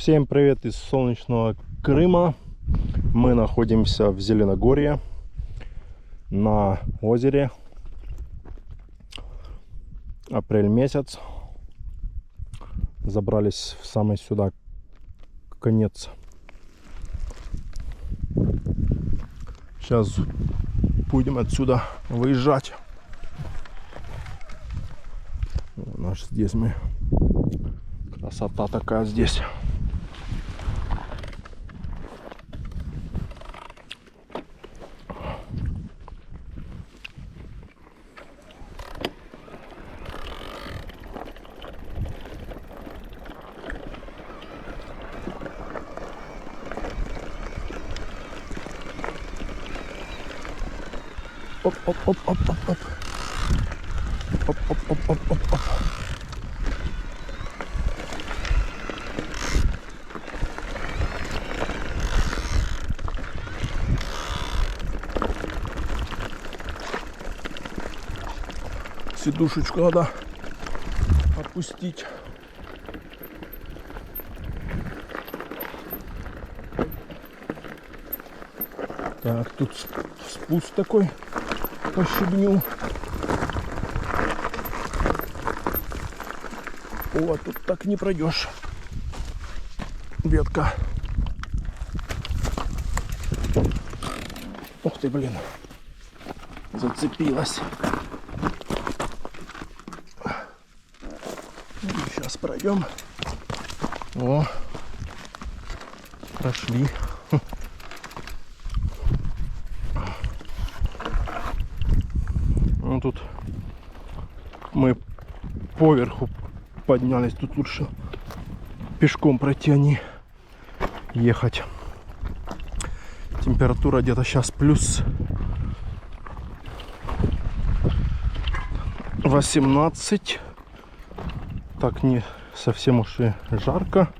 Всем привет из солнечного Крыма. Мы находимся в Зеленогорье на озере. Апрель месяц. Забрались в самый сюда конец. Сейчас будем отсюда выезжать. Наш здесь мы. Красота такая здесь. Оп, оп, оп, оп, оп, оп. Оп, оп, оп, оп, оп, оп. Сидушечку надо опустить. Так, тут спуск такой по щебню. О, тут так не пройдешь. Ветка. Ух ты, блин. Зацепилась. Сейчас пройдем. О, прошли. Ну тут мы поверху поднялись. Тут лучше пешком пройти, а не ехать. Температура где-то сейчас плюс 18. Так, не совсем уж и жарко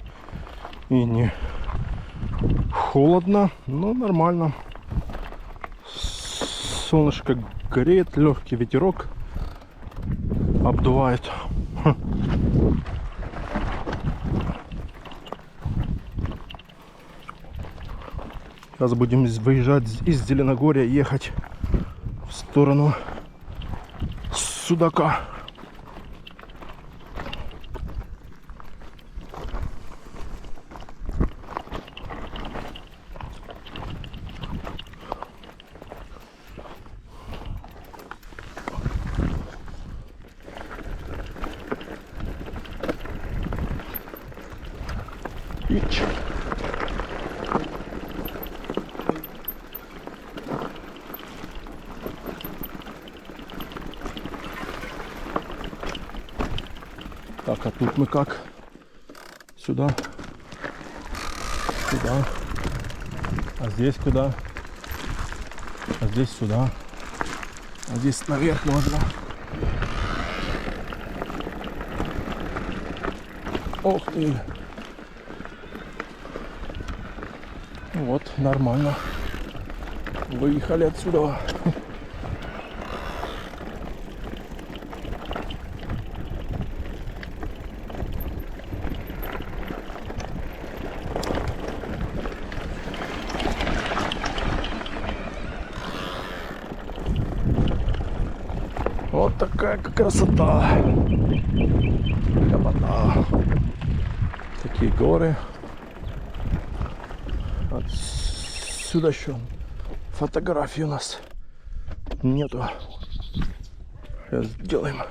и не холодно, но нормально. Солнышко греет, легкий ветерок обдувает. Сейчас будем выезжать из Зеленогорья, ехать в сторону Судака. Так, а тут мы как? Сюда. Сюда. А здесь куда? А здесь сюда. А здесь наверх можно. Ох ты. Вот, нормально. Выехали отсюда. Вот такая красота. Красота. Такие горы. Отсюда еще фотографий у нас нету. Сейчас сделаем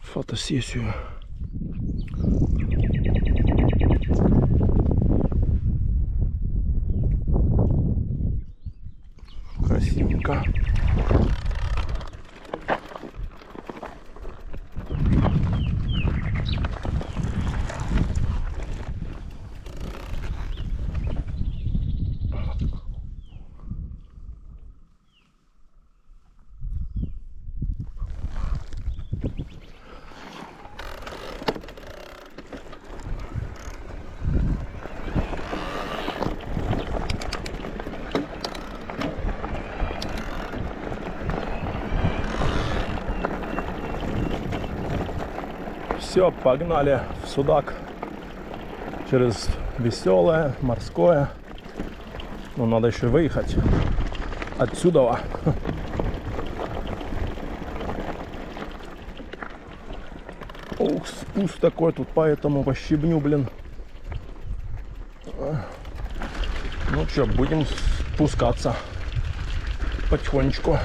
фотосессию. Красивенько. Все, погнали в Судак. через Веселое, Морское. Но надо еще выехать отсюда. Ух, спуск такой тут, поэтому по щебню, блин. Ну что, будем спускаться потихонечку.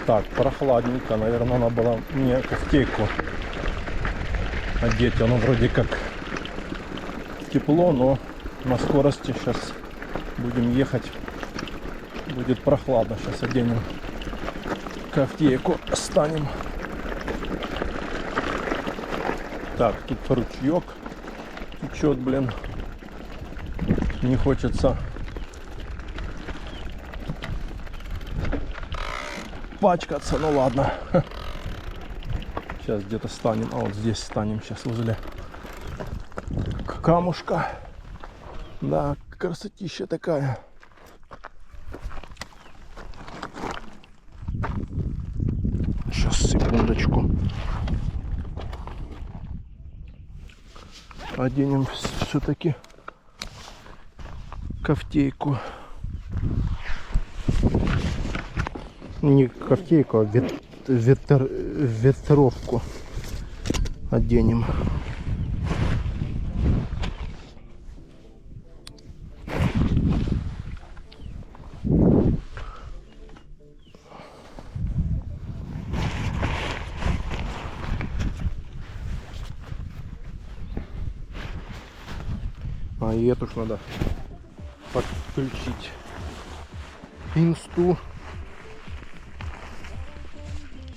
Так, прохладненько, наверное, надо было мне кофтейку одеть. Оно вроде как тепло, но на скорости сейчас будем ехать. Будет прохладно. Сейчас оденем кофтейку, станем. Так, тут ручеек течет, блин. Не хочется пачкаться, ну ладно. Сейчас где-то станем, а вот здесь станем сейчас возле камушка. Да, красотища такая. Сейчас, секундочку. Оденем все-таки кофтейку. Не кофтейку, а ветровку оденем. А и эту ж надо подключить инсту.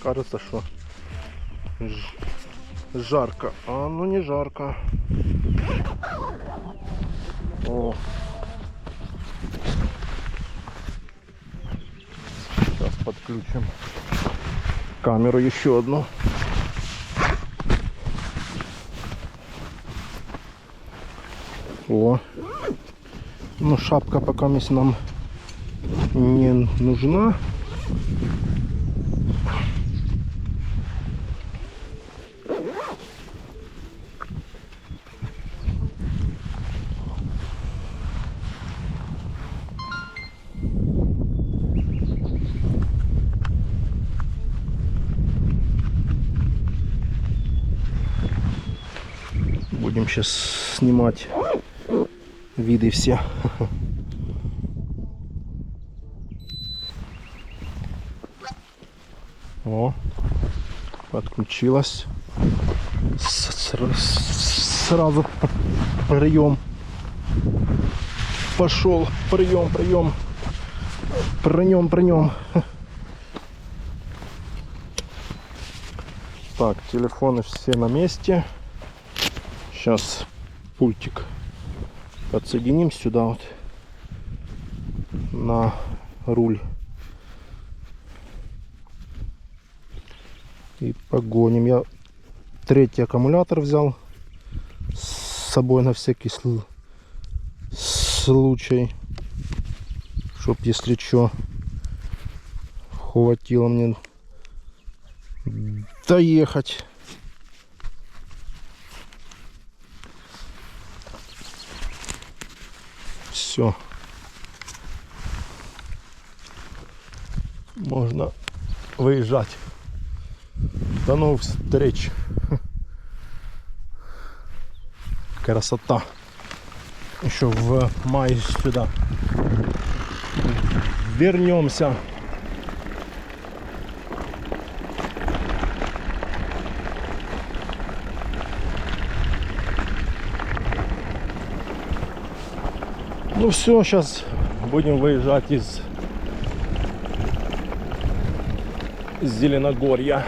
Кажется, что жарко. А ну не жарко. О. Сейчас подключим камеру еще одну. О. Ну шапка пока нам не нужна. Будем сейчас снимать виды все. О, подключилась. Сразу прием. Пошел. Прием. При нем. Так, телефоны все на месте. Сейчас пультик подсоединим сюда вот на руль и погоним. Я третий аккумулятор взял с собой на всякий случай, чтоб если что хватило мне доехать. Все, можно выезжать. До новых встреч. Красота. Еще в мае сюда вернемся. Ну все, сейчас будем выезжать из Зеленогорья.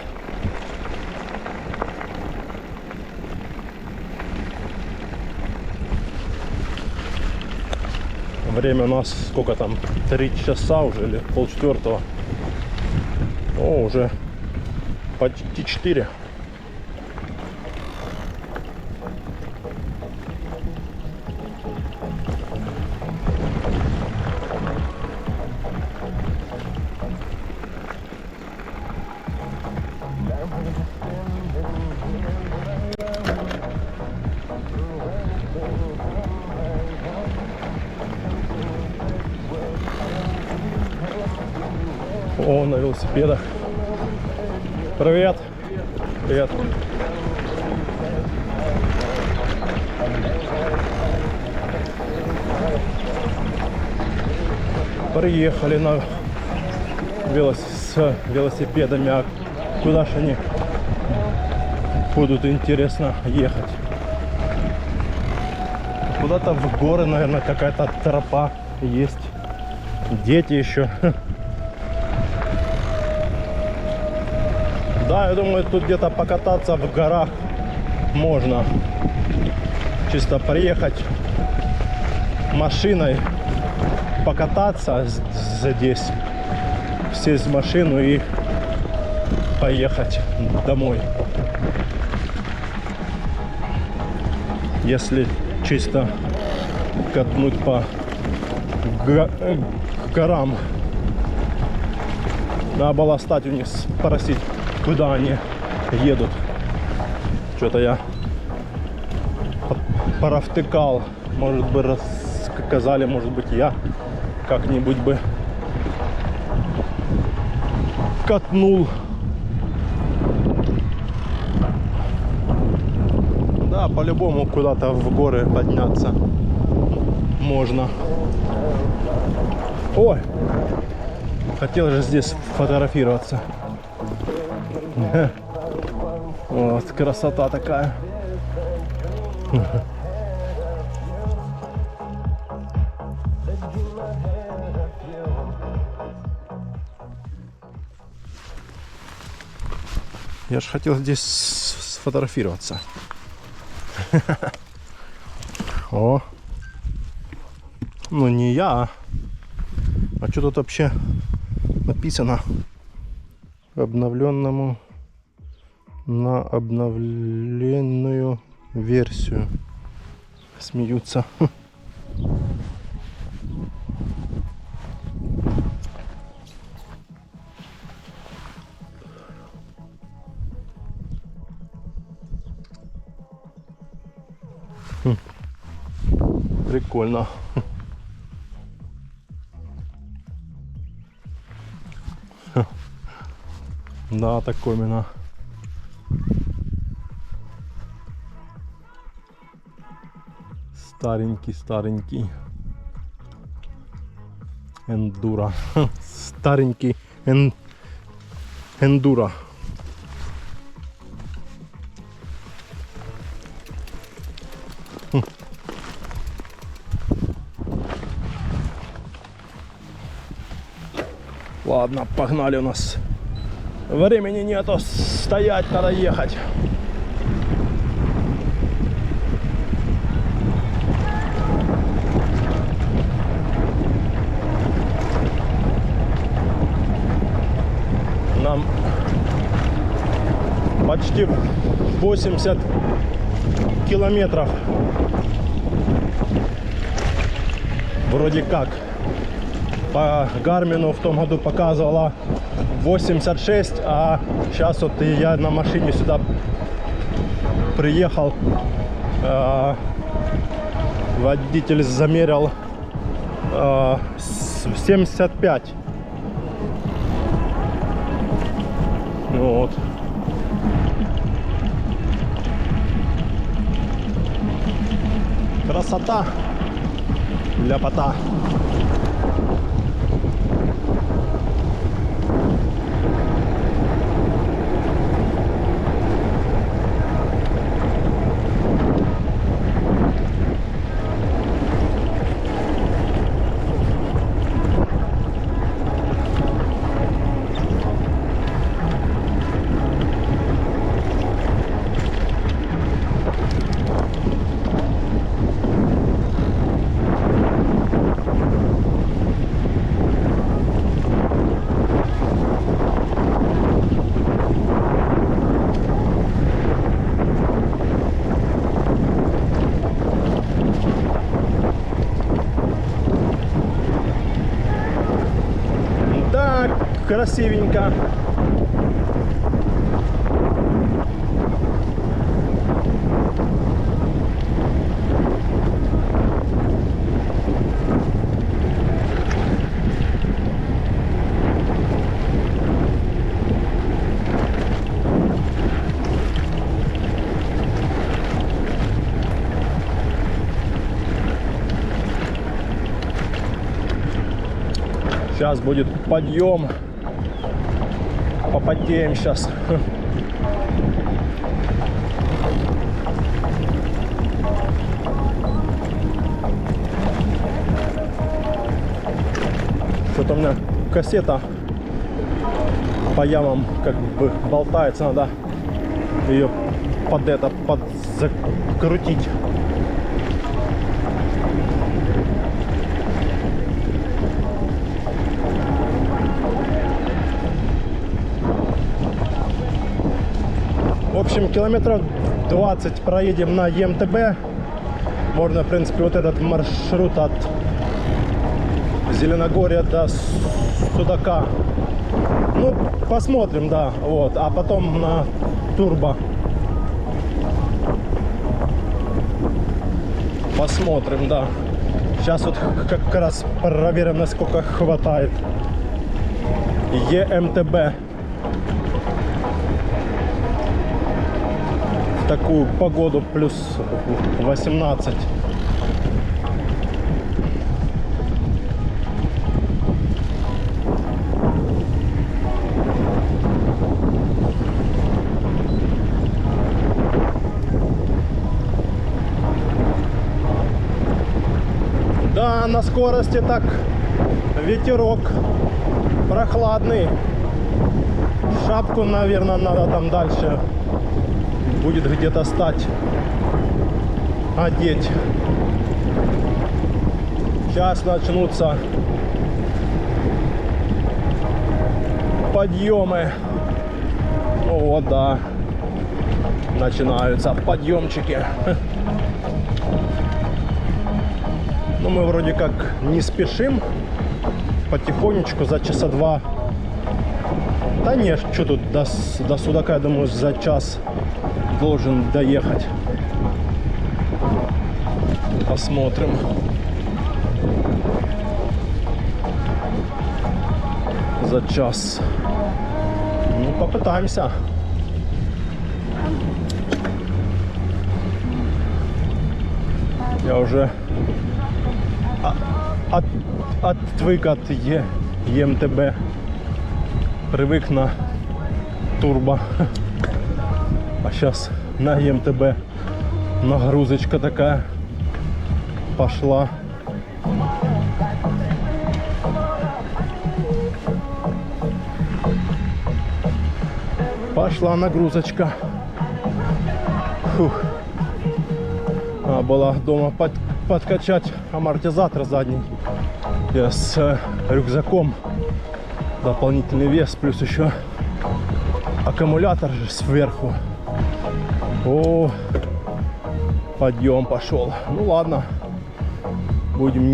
Время у нас сколько там? 3 часа уже или полчетвертого. О, уже почти 4. О, на велосипедах. Привет. Привет. Приехали с велосипедами. А куда же они будут, интересно, ехать? Куда-то в горы, наверное, какая-то тропа есть. Дети еще. Да, я думаю, тут где-то покататься в горах можно. Чисто приехать машиной, покататься здесь, сесть в машину и поехать домой. Если чисто катнуть по горам. Надо было стать у них, спросить, куда они едут. Что-то я провтыкал. Может бы рассказали, может быть, я как-нибудь бы катнул. Да, по-любому куда-то в горы подняться можно. Ой, хотел же здесь фотографироваться. Вот, красота такая. Я же хотел здесь сфотографироваться. О, ну не я, а что тут вообще написано? Обновленному на обновленную версию. Смеются. Прикольно. Да, такой именно. Старенький эндуро. Старенький эндуро. Ладно, погнали, у нас времени нету, стоять надо ехать. Нам почти 80 километров. Вроде как. По Гармину в том году показывала 86, а сейчас вот я на машине сюда приехал. Водитель замерил 75. Вот. Красота, ляпота. Красивенько. Сейчас будет подъем. Попотеем сейчас. Что-то у меня кассета по ямам как бы болтается, надо ее закрутить. В общем, километров 20 проедем на ЕМТБ. Можно, в принципе, вот этот маршрут от Зеленогорья до Судака. Ну, посмотрим, да. Вот. А потом на турбо. Посмотрим, да. Сейчас вот как раз проверим, насколько хватает. ЕМТБ. В такую погоду плюс 18. Да, на скорости так ветерок прохладный. Шапку, наверное, надо там дальше будет где-то стать, одеть. Сейчас начнутся подъемы. Ну вот, да, начинаются подъемчики. Но мы вроде как не спешим, потихонечку за часа два. Да нет, что тут до Судака, я думаю, за час должен доехать. Посмотрим. За час. Ну, попытаемся. Я уже отвык от ЕМТБ. Привык на турбо. А сейчас на ЕМТБ нагрузочка такая пошла. Пошла нагрузочка. Фух. Надо было дома подкачать амортизатор задний. Я с рюкзаком. Дополнительный вес, плюс еще аккумулятор же сверху. О, подъем пошел. Ну ладно, будем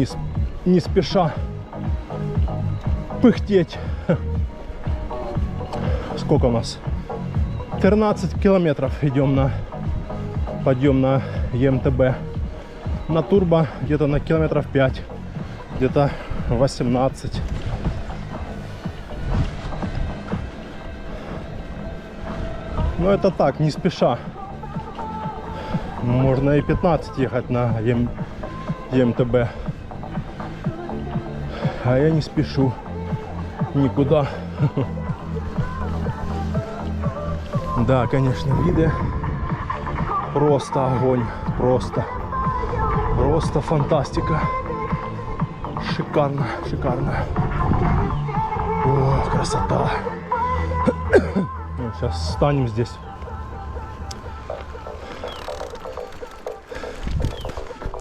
не спеша пыхтеть. Сколько у нас? 13 километров идем на подъем на ЕМТБ. На турбо где-то на километров 5, где-то 18. Но это так, не спеша. Можно и 15 ехать на ЕМТБ. А я не спешу никуда. Да, конечно, виды просто огонь. Просто фантастика. Шикарно, шикарно. О, красота. Сейчас встанем здесь.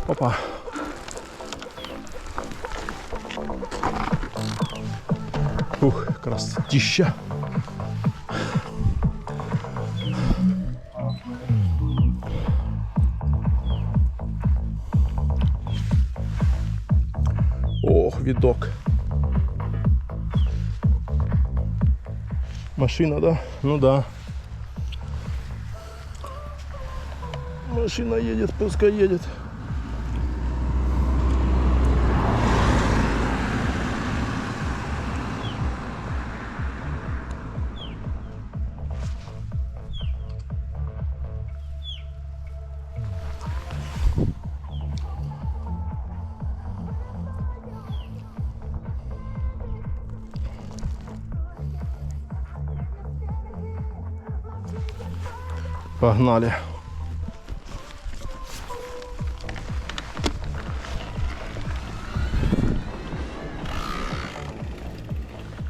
Опа. Ух, красотища. Ох, видок. Машина, да? Ну да. Машина едет, пускай едет. Погнали.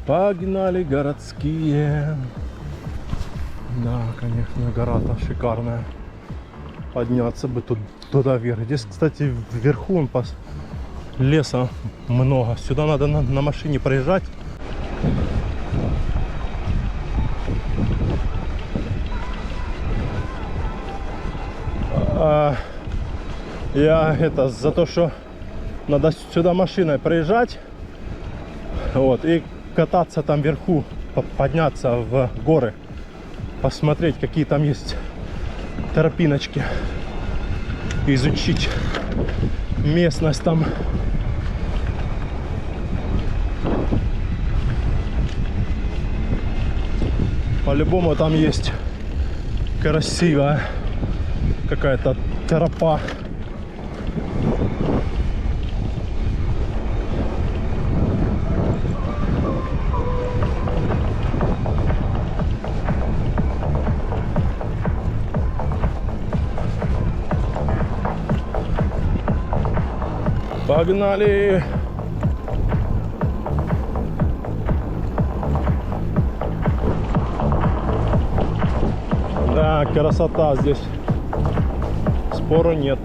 Погнали городские. Да, конечно, гора-то шикарная. Подняться бы туда вверх. Здесь, кстати, вверху леса много. Сюда надо на машине проезжать. Я это за то, что надо сюда машиной проезжать, вот, и кататься там вверху, подняться в горы, посмотреть, какие там есть тропиночки, изучить местность там. По-любому там есть красивая какая-то тропа. Погнали! Да, красота здесь. Спору нет.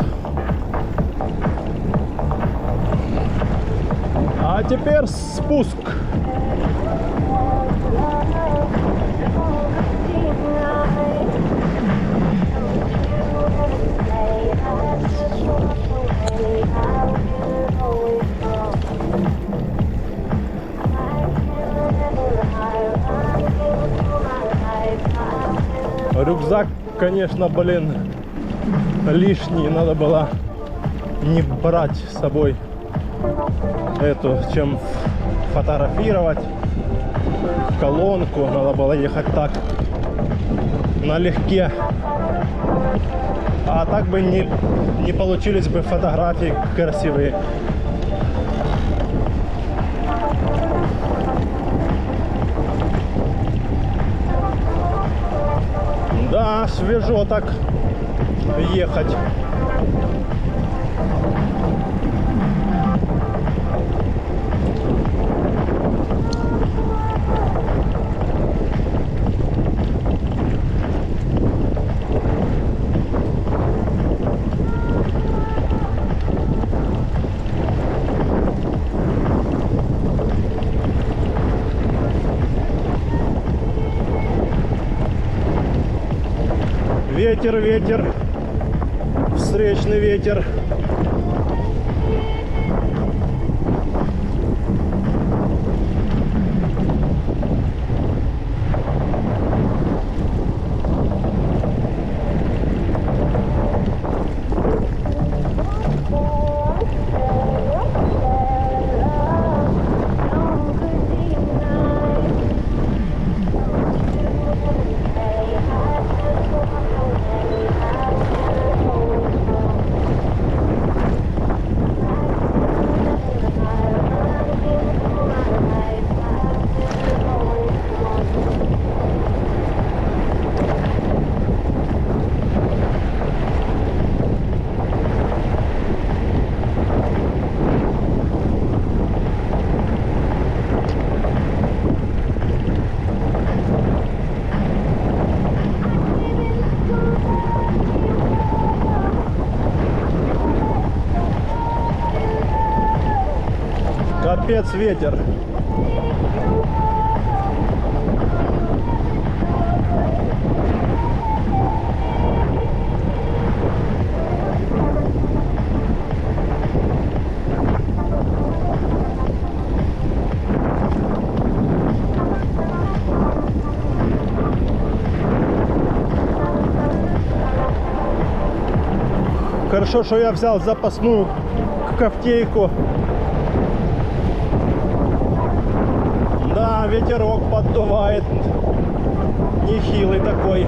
А теперь спуск. Рюкзак, конечно, блин, лишний. Надо было не брать с собой эту, чем фотографировать колонку. Надо было ехать так, налегке. А так бы не получились бы фотографии красивые. Да, свежо так ехать. Ветер, ветер, встречный ветер. Капец ветер. Хорошо, что я взял запасную кофтейку. Да, ветерок поддувает, нехилый такой.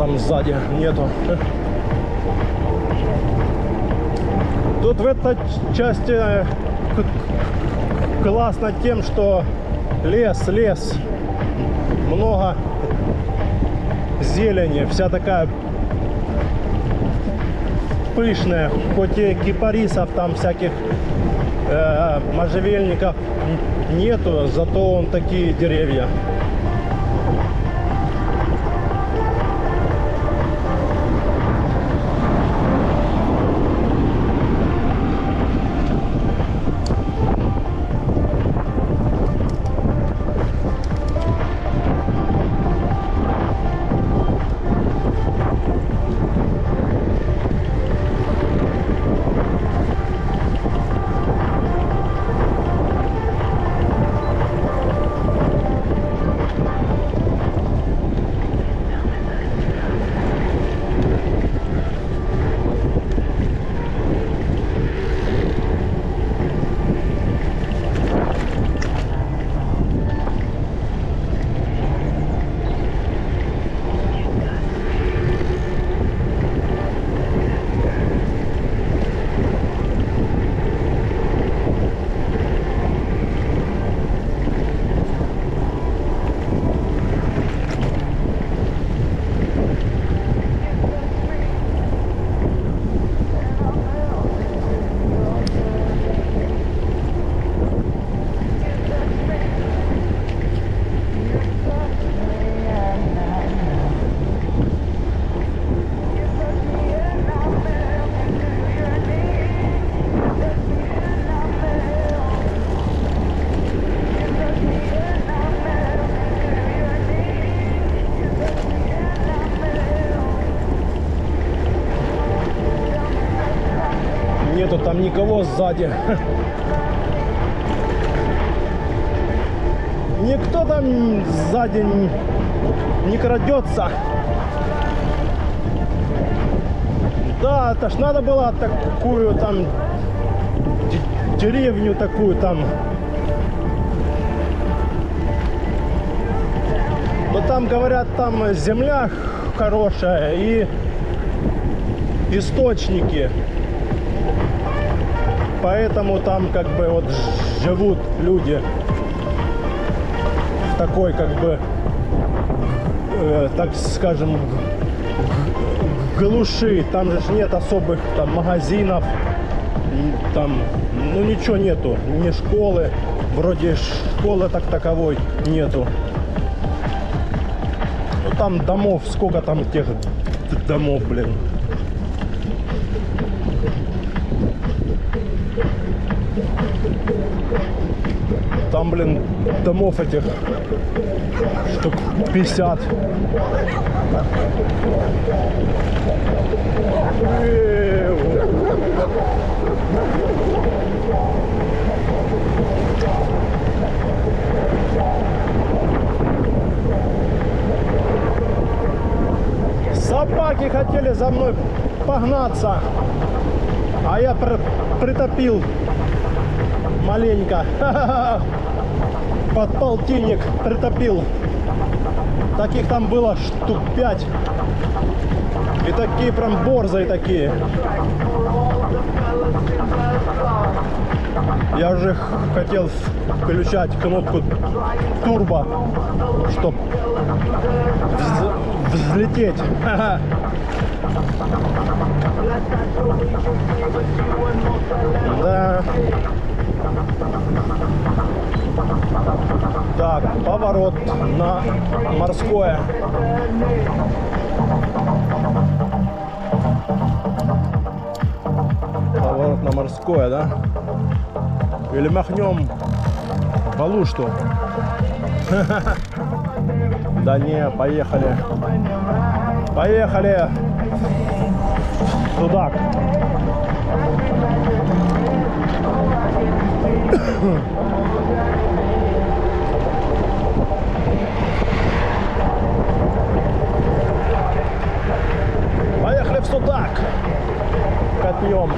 там сзади нету. Тут в этой части классно тем, что лес, много зелени, вся такая пышная, хоть и кипарисов там всяких можжевельников нету, зато он такие деревья. Нету там никого сзади. Никто там сзади не крадется. Да, это ж надо было такую там деревню такую там. Но там говорят, там земля хорошая и источники. Поэтому там как бы вот живут люди в такой как бы, так скажем, глуши. Там же нет особых там магазинов, там, ну ничего нету, ни школы, вроде школы так таковой нету. Ну там домов, сколько там тех домов, блин. Там, блин, домов этих штук 50. Собаки хотели за мной погнаться, а я притопил маленько. Под полтинник притопил. Таких там было штук 5. И такие прям борзые такие. Я уже хотел включать кнопку турбо, чтобы взлететь. Да. Так, поворот на Морское. Поворот на Морское, да? Или махнем в Алушту? Да не, поехали. Поехали туда. Поехали в Судак. Катнем.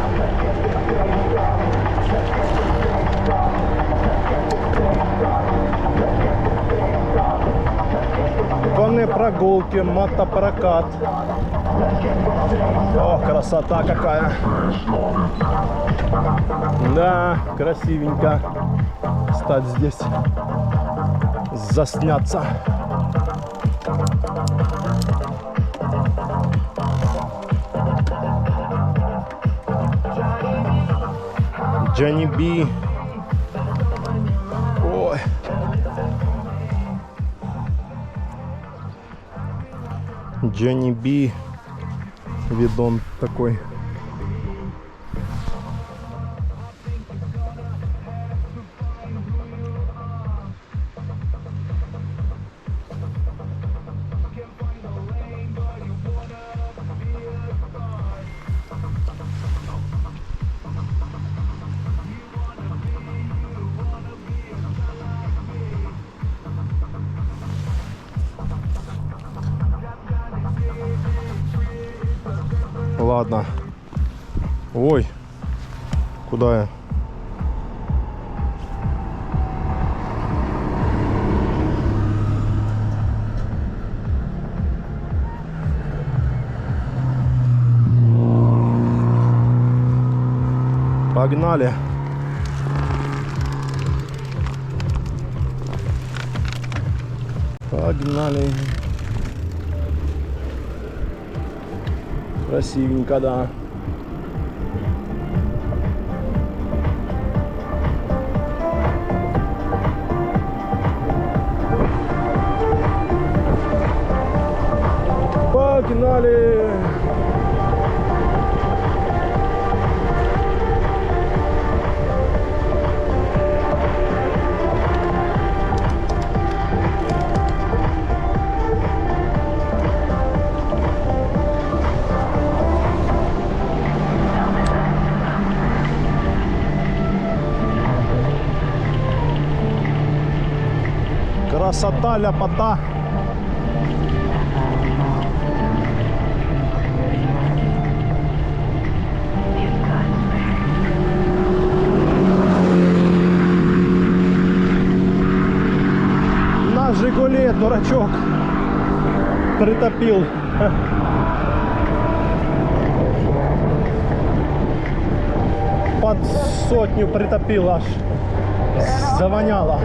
Конные прогулки, мотопрокат. О, красота какая. Да, красивенько стать здесь, засняться. Джонни Би. Ой. Джонни Би. Видон такой. Ладно. Ой, куда я? Погнали. Погнали. Красивенько, да. Погнали. Красота, ляпота. На Жигуле дурачок притопил. Под сотню притопил, аж завоняло.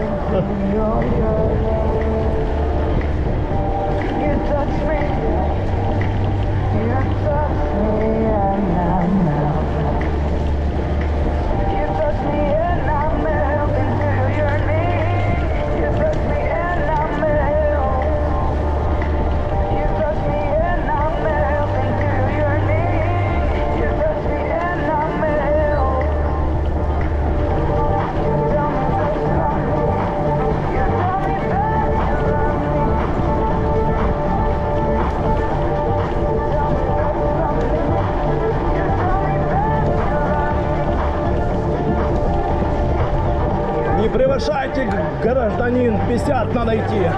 Не превышайте, гражданин, 50 надо идти.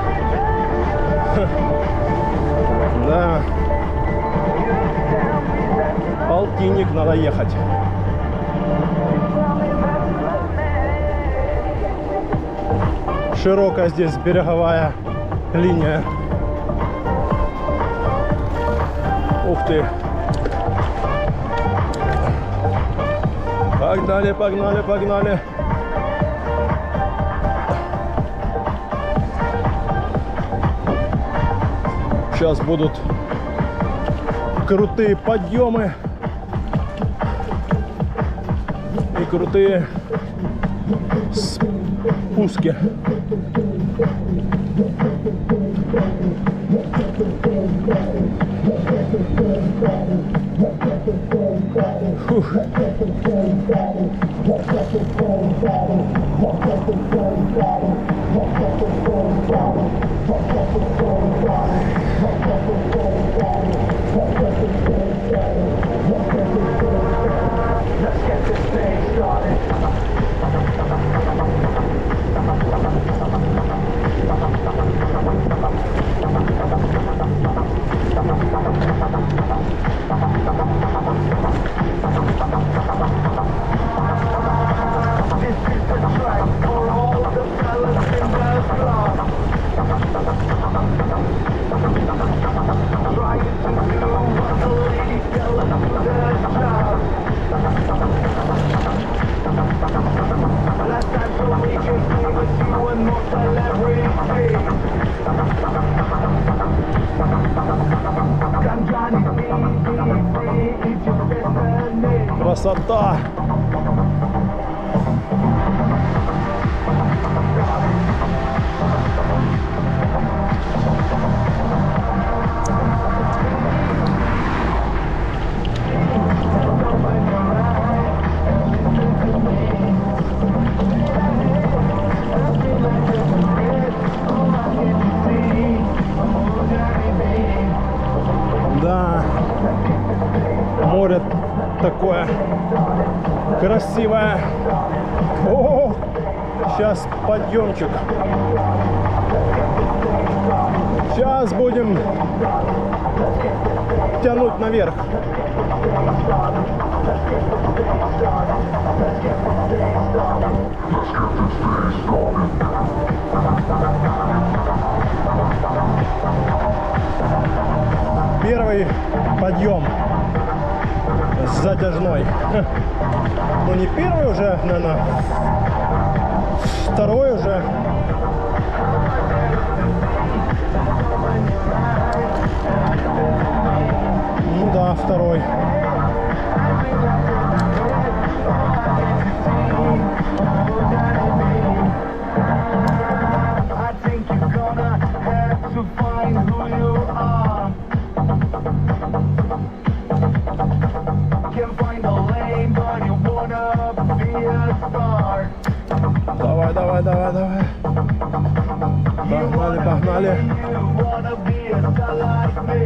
Да. Полтинник надо ехать. Широкая здесь береговая линия. Ух ты. Погнали, погнали, погнали. Сейчас будут крутые подъемы и крутые спуски. Фух. Let's get this thing started. Красота! Да, море такое красивое. О, сейчас подъемчик. Сейчас будем тянуть наверх. Первый подъем затяжной. Ну не первый уже, наверное, второй уже. Ну да, второй. I think you're gonna have to find who you are. Can't find a lane, but you wanna be a star. Давай, давай, давай, давай. Погнали, погнали. You wanna be a star like me.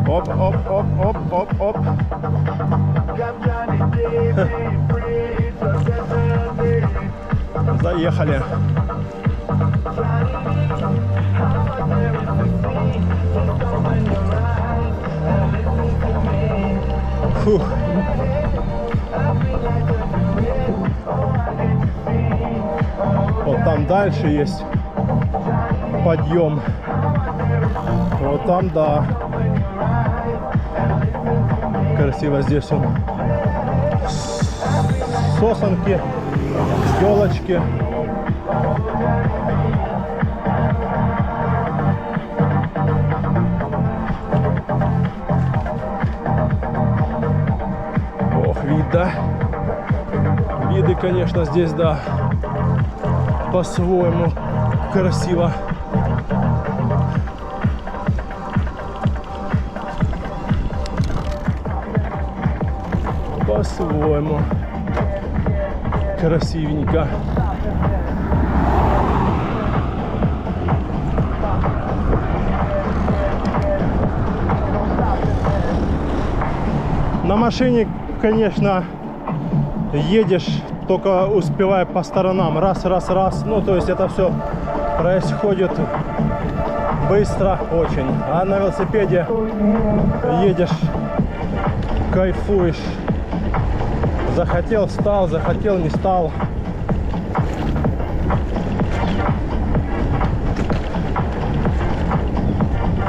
Оп, оп, оп, оп, оп, оп. Come Johnny, be free, it's a destiny. Заехали. Фух. Вот там дальше есть подъем. Вот там, да. Красиво здесь он. Сосенки, елочки. Ох, вид, да? Виды, конечно, здесь, да, по-своему красиво. По-своему красивенько. На машине, конечно, едешь, только успевая по сторонам. Раз, раз, раз. Ну, то есть это все происходит быстро очень. А на велосипеде едешь, кайфуешь. Захотел — встал, захотел — не стал.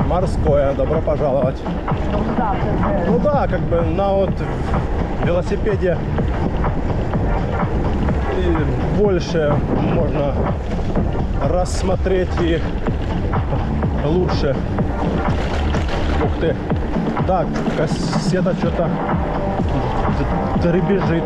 Морское, добро пожаловать. Ну да, как бы на вот велосипеде и больше можно рассмотреть и лучше. Ух ты. Да, кассета что-то дребезжит.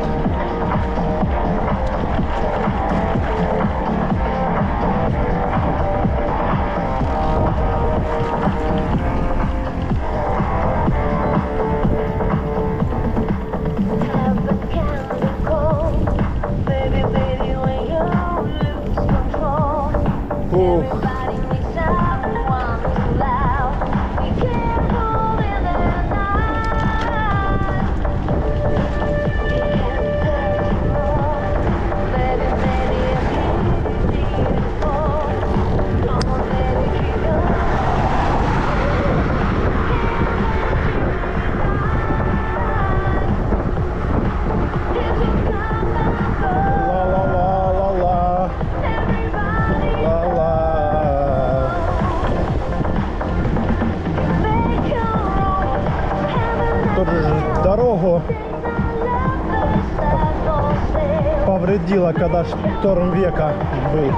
Ух. Дорогу повредила, когда шторм века был.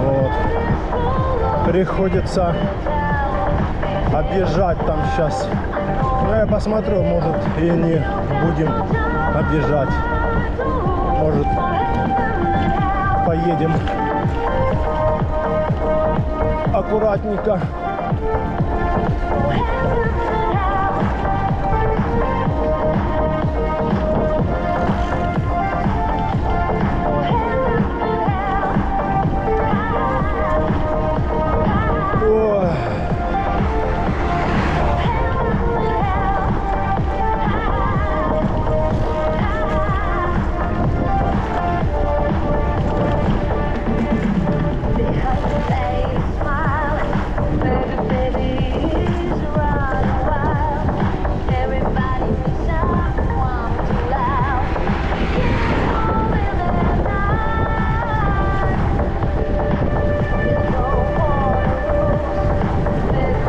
Вот. Приходится объезжать там сейчас. Ну, я посмотрю, может, и не будем объезжать. Может, поедем аккуратненько. Ой.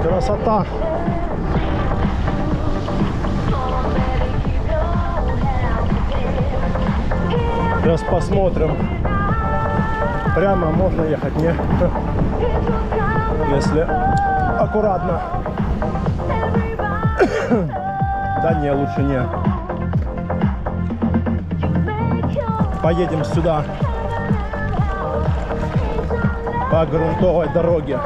Красота. Сейчас посмотрим. Прямо можно ехать, не? Если аккуратно. Да не, лучше не. Поедем сюда. По грунтовой дороге.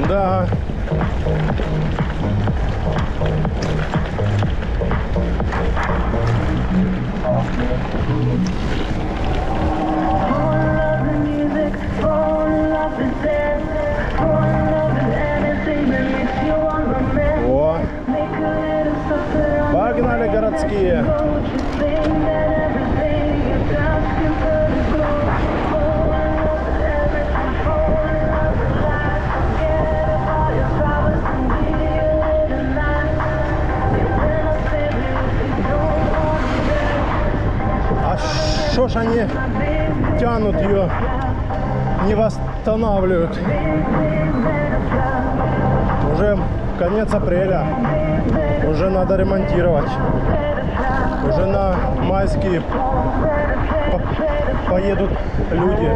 Да. О. Погнали, городские. А шо ж они тянут ее, не восстанавливают? Уже конец апреля, уже надо ремонтировать, уже на майские поедут люди.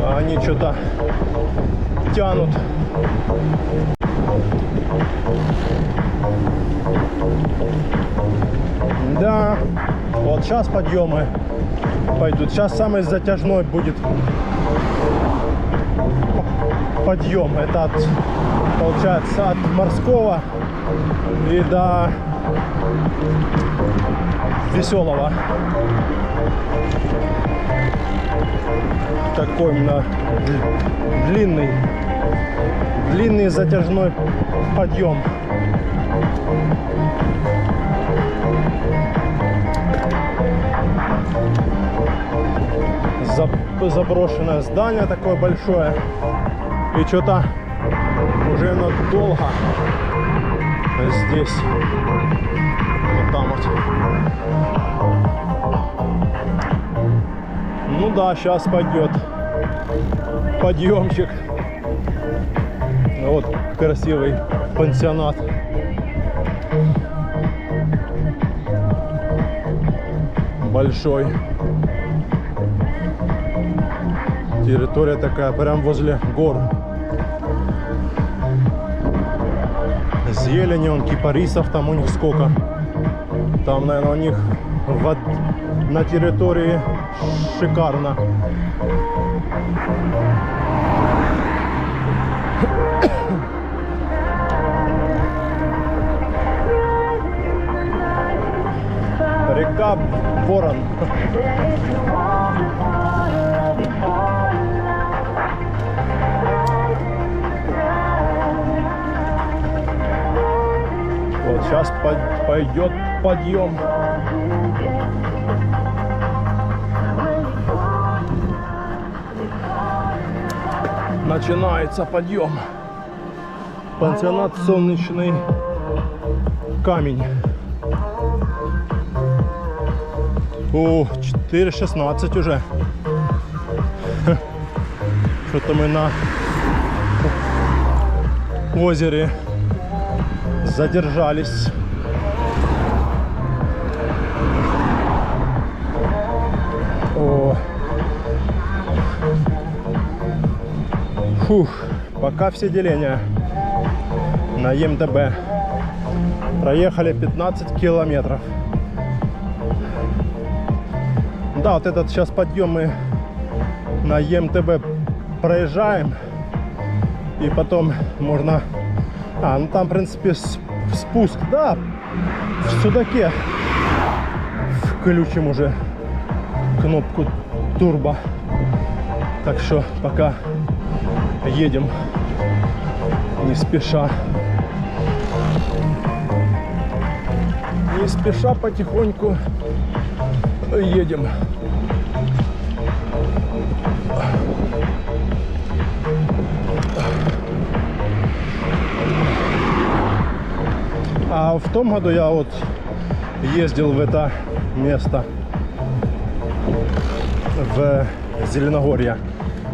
А они что-то тянут. Да, вот сейчас подъемы пойдут. Сейчас самый затяжной будет подъем. Это получается от Морского и до Веселого. Такой именно длинный затяжной подъем. Заброшенное здание такое большое, и что-то уже надолго здесь, вот там вот. Ну да, сейчас пойдет подъемчик. Вот красивый пансионат. Большой. Территория такая, прям возле гор. Зелени, он кипарисов там у них сколько. Там, наверное, у них на территории шикарно. Река Ворон. Вот сейчас пойдет подъем. начинается подъем. Пансионат «Солнечный камень». О, 4:16 уже. Что-то мы на озере задержались. О. Фух, пока все деления на ЕМТБ. Проехали 15 километров. Да, вот этот сейчас подъем мы на ЕМТБ проезжаем. И потом можно... ну там, в принципе, спуск. Да, в Судаке включим уже кнопку турбо. Так что пока едем не спеша. Не спеша, потихоньку едем. А в том году я вот ездил в это место, в Зеленогорье.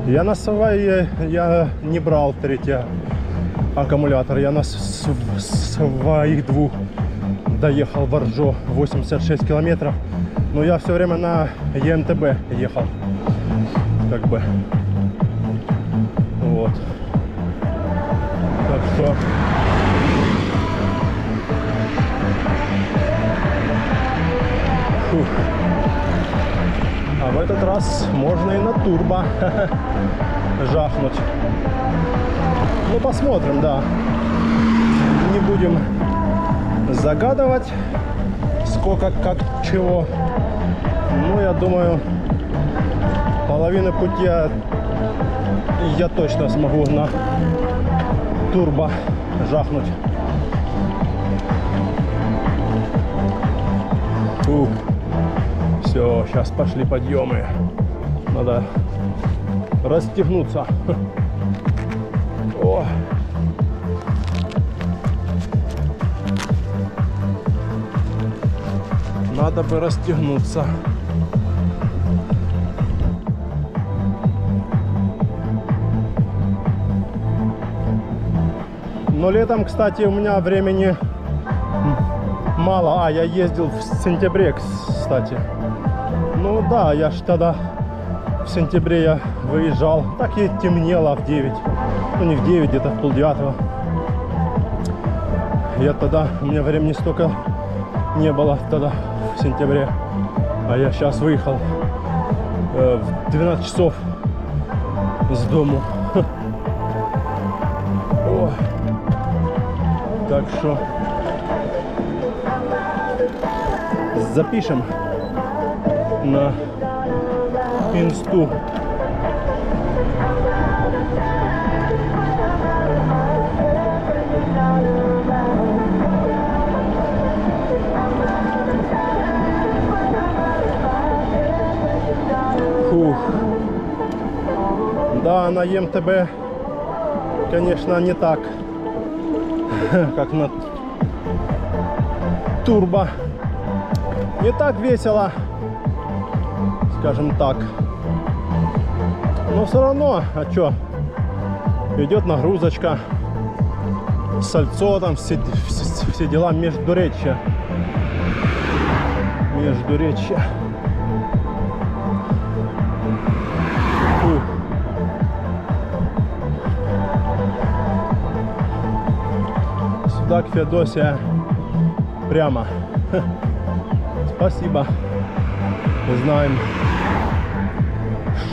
Я на своей, я не брал третий аккумулятор, я на своих двух доехал в Оржо 86 километров, но я все время на ЕМТБ ехал, как бы, вот, так что фух. А в этот раз можно и на турбо жахнуть. Ну, посмотрим, да. Не будем загадывать, сколько, как, чего. Ну, я думаю, половину пути я точно смогу на турбо жахнуть. Фух. Все, сейчас пошли подъемы. Надо расстегнуться. О. Надо бы расстегнуться. Но летом, кстати, у меня времени мало. Я ездил в сентябре, кстати. Ну да, я ж тогда в сентябре я выезжал. Так и темнело в 9. Ну не в 9, где-то в полдевятого. Я тогда, у меня времени столько не было тогда в сентябре. А я сейчас выехал в 12 часов с дому. О. Так что запишем на инсту. Фух. Да, на ЕМТБ, конечно, не так, как на турбо. Не так весело, скажем так. Но все равно, а чё? Идет нагрузочка, сальцо, там все дела, междуречья. Междуречья. Фух. Судак, Феодосия, прямо. Спасибо. Знаем,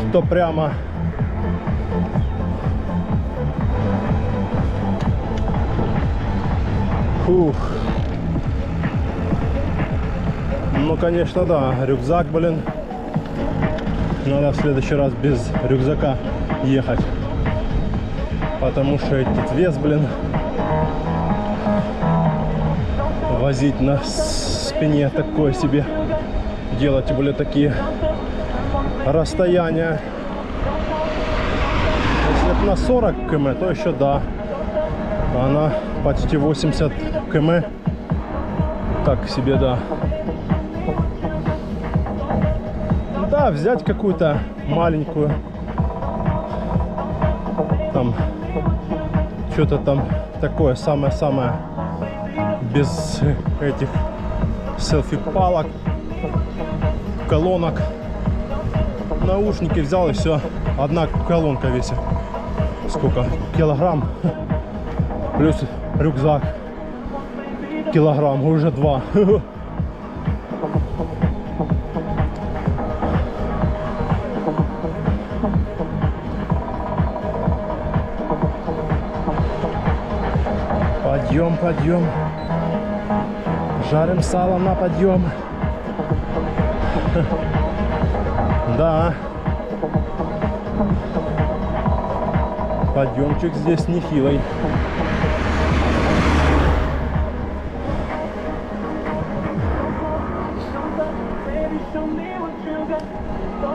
что прямо. Фух. Ну, конечно, да, рюкзак, блин. Надо в следующий раз без рюкзака ехать. Потому что этот вес, блин, возить на спине такое себе. Делать, тем более, такие расстояния. Если лет на 40 км, то еще да. Она почти 80 км. Так себе, да. Да, взять какую-то маленькую. Там что-то там такое самое-самое. Без этих селфи-палок, колонок. Наушники взял и все. Одна колонка весит. Сколько? Килограмм. Плюс рюкзак. Килограмм. Уже 2. Подъем, подъем. Жарим сало на подъем. Да. Подъемчик здесь нехилый.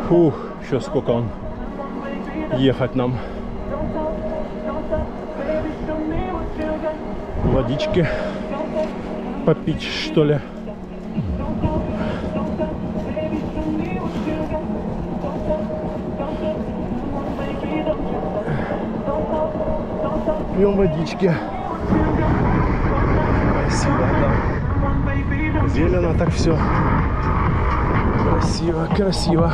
Фух, еще сколько он ехать нам. Водички попить, что ли. Пьем водички. Красиво, да. Зелено так все. Красиво, красиво.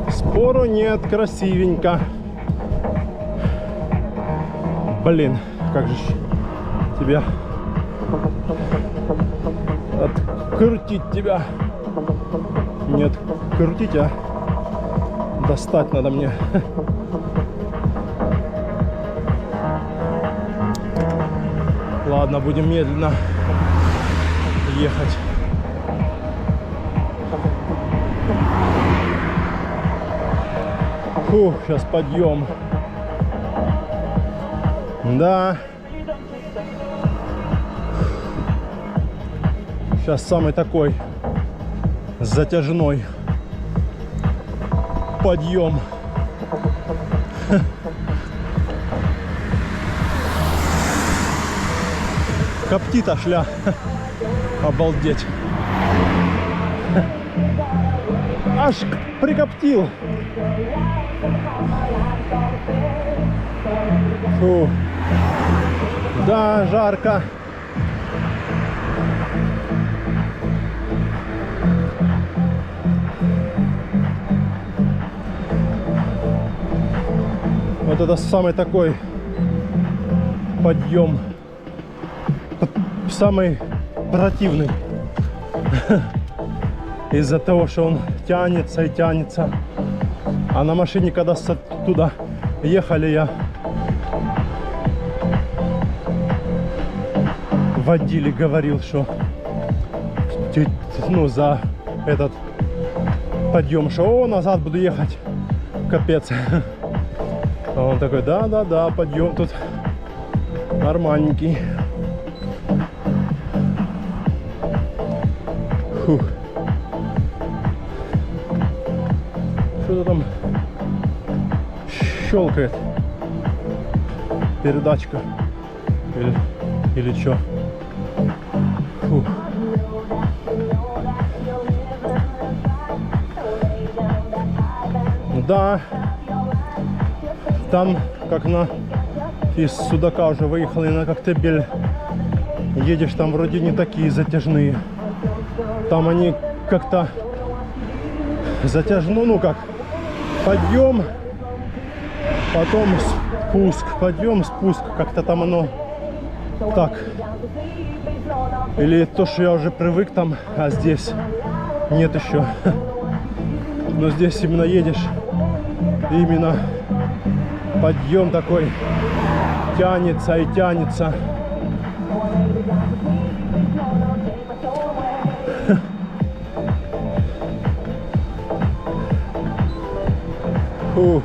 Спору нет, красивенько. Блин, как же тебя открутить тебя. Нет, крутить, а достать надо мне. Ладно, будем медленно ехать. Фух, сейчас подъем. Да. Сейчас самый такой затяжной подъем. Коптит ашля. Обалдеть. Аж прикоптил. Фу. Да, жарко. Вот это самый такой подъем, самый противный, из-за того, что он тянется и тянется. А на машине, когда оттуда ехали, я водили, говорил, что ну, за этот подъем, что назад буду ехать, капец. А он такой, да, подъем тут нормальненький. Фух. Что-то там щелкает. Передачка. Или что? Фух. Да. Там, как из Судака уже выехали на Коктебель, едешь, там вроде не такие затяжные. Там они как-то затяжно, ну как, подъем, потом спуск, подъем, спуск, как-то там оно так. Или то, что я уже привык там, а здесь нет еще. Но здесь именно едешь, именно подъем такой тянется и тянется. Фух.